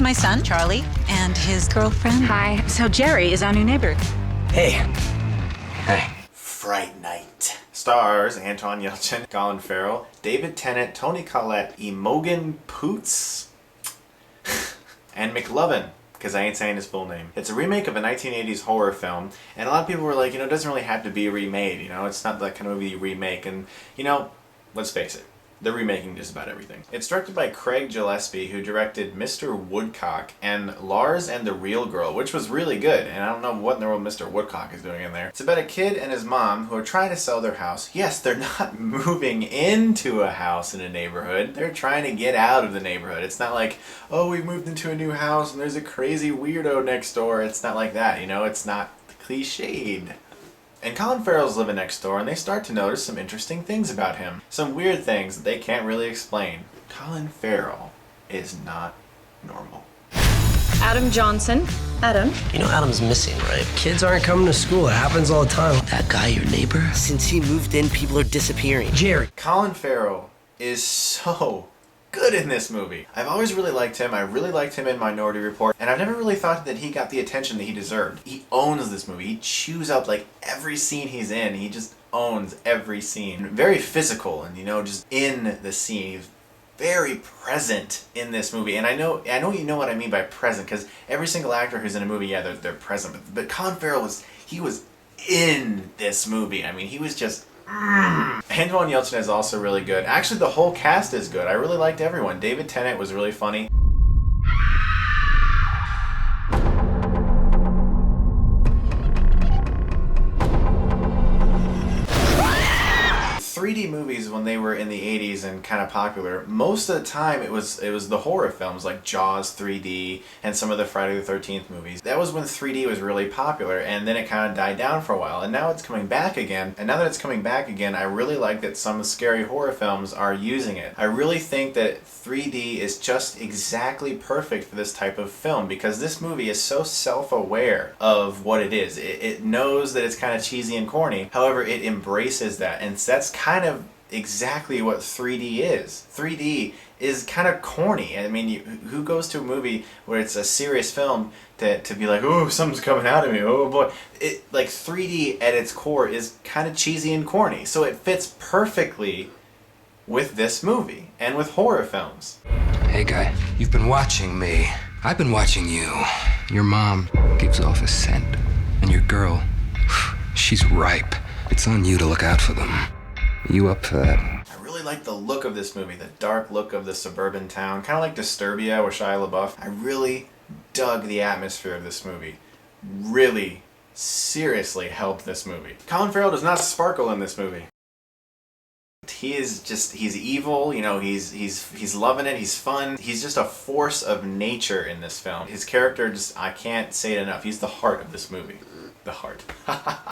my son, Charlie, and his girlfriend. Hi. So Jerry is our new neighbor. Hey. Hey. Fright Night. Stars Anton, Yelchin, Colin, Farrell, David Tennant, Toni, Collette, Imogen, Poots, and McLovin, because I ain't saying his full name. It's a remake of a 1980s horror film, and a lot of people were like, it doesn't really have to be remade, it's not that kind of movie you remake, and, let's face it. They're remaking just about everything. It's directed by Craig Gillespie, who directed Mr. Woodcock and Lars and the Real Girl, which was really good, and I don't know what in the world Mr. Woodcock is doing in there. It's about a kid and his mom who are trying to sell their house. Yes, they're not moving into a house in a neighborhood. They're trying to get out of the neighborhood. It's not like, oh, we moved into a new house and there's a crazy weirdo next door. It's not like that, It's not cliched. And Colin Farrell's living next door, and they start to notice some interesting things about him. Some weird things that they can't really explain. Colin Farrell is not normal. Adam Johnson. Adam. Adam's missing, right? Kids aren't coming to school. It happens all the time. That guy your neighbor? Since he moved in, people are disappearing. Jerry. Colin Farrell is so good in this movie. I've always really liked him. I really liked him in Minority Report, and I've never really thought that he got the attention that he deserved. He owns this movie. He chews up every scene he's in. He just owns every scene. Very physical and just in the scene. He's very present in this movie, and I know you know what I mean by present, because every single actor who's in a movie, they're present, but Colin Farrell was in this movie. He was just Anton Yelchin is also really good. Actually, the whole cast is good. I really liked everyone. David Tennant was really funny. 3D movies, when they were in the 80s and kind of popular, most of the time it was the horror films like Jaws 3D and some of the Friday the 13th movies. That was when 3D was really popular, and then it kind of died down for a while, and now it's coming back again. And now that it's coming back again, I really like that some scary horror films are using it. I really think that 3D is just exactly perfect for this type of film, because this movie is so self-aware of what it is. It knows that it's kind of cheesy and corny, however it embraces that, and that's kind of exactly what 3D is. 3D is kind of corny. Who goes to a movie where it's a serious film to be like, oh, something's coming out of me, oh boy. 3D at its core is kind of cheesy and corny, so it fits perfectly with this movie and with horror films. Hey guy, you've been watching me. I've been watching you. Your mom gives off a scent, and your girl, she's ripe. It's on you to look out for them. You up for that? I really like the look of this movie, the dark look of the suburban town, kind of like Disturbia with Shia LaBeouf. I really dug the atmosphere of this movie. Really, seriously helped this movie. Colin Farrell does not sparkle in this movie. He's evil, he's loving it, he's fun. He's just a force of nature in this film. His character I can't say it enough. He's the heart of this movie. The heart.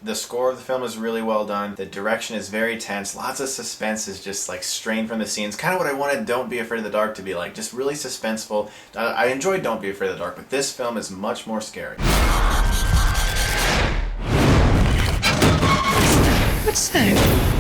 The score of the film is really well done. The direction is very tense. Lots of suspense is just strained from the scenes. Kind of what I wanted Don't Be Afraid of the Dark to be like. Just really suspenseful. I enjoyed Don't Be Afraid of the Dark, but this film is much more scary. What's that?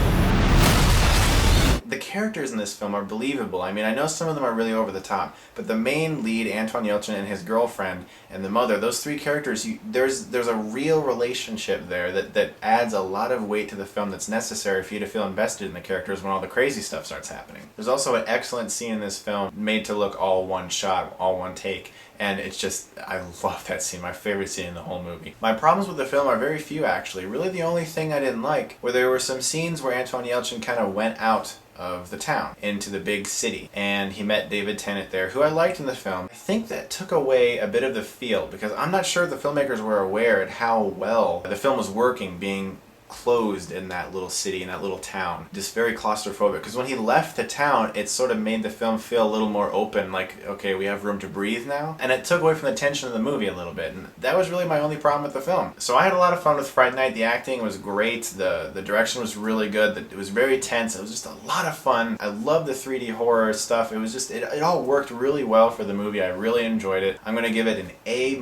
The characters in this film are believable. I know some of them are really over the top, but the main lead, Anton Yelchin, and his girlfriend and the mother, those three characters, there's a real relationship there that adds a lot of weight to the film that's necessary for you to feel invested in the characters when all the crazy stuff starts happening. There's also an excellent scene in this film made to look all one shot, all one take, and it's just, I love that scene, my favorite scene in the whole movie. My problems with the film are very few, actually. Really the only thing I didn't like were there were some scenes where Anton Yelchin kind of went out of the town into the big city, and he met David Tennant there, who I liked in the film. I think that took away a bit of the feel, because I'm not sure the filmmakers were aware at how well the film was working, being closed in that little city, in that little town. Just very claustrophobic, because when he left the town, it sort of made the film feel a little more open, like, okay, we have room to breathe now, and it took away from the tension of the movie a little bit, and that was really my only problem with the film. So I had a lot of fun with Fright Night. The acting was great, the direction was really good, it was very tense, it was just a lot of fun. I love the 3D horror stuff. It was just, it all worked really well for the movie. I really enjoyed it. I'm gonna give it an A-.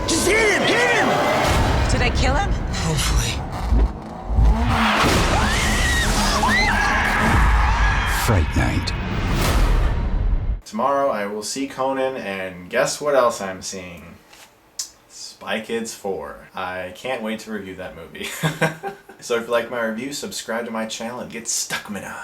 Just hit him! Hit him! Did I kill him? Hopefully. Fright Night. Tomorrow I will see Conan, and guess what else I'm seeing? Spy Kids 4. I can't wait to review that movie. So if you like my review, subscribe to my channel and get Stuckmann.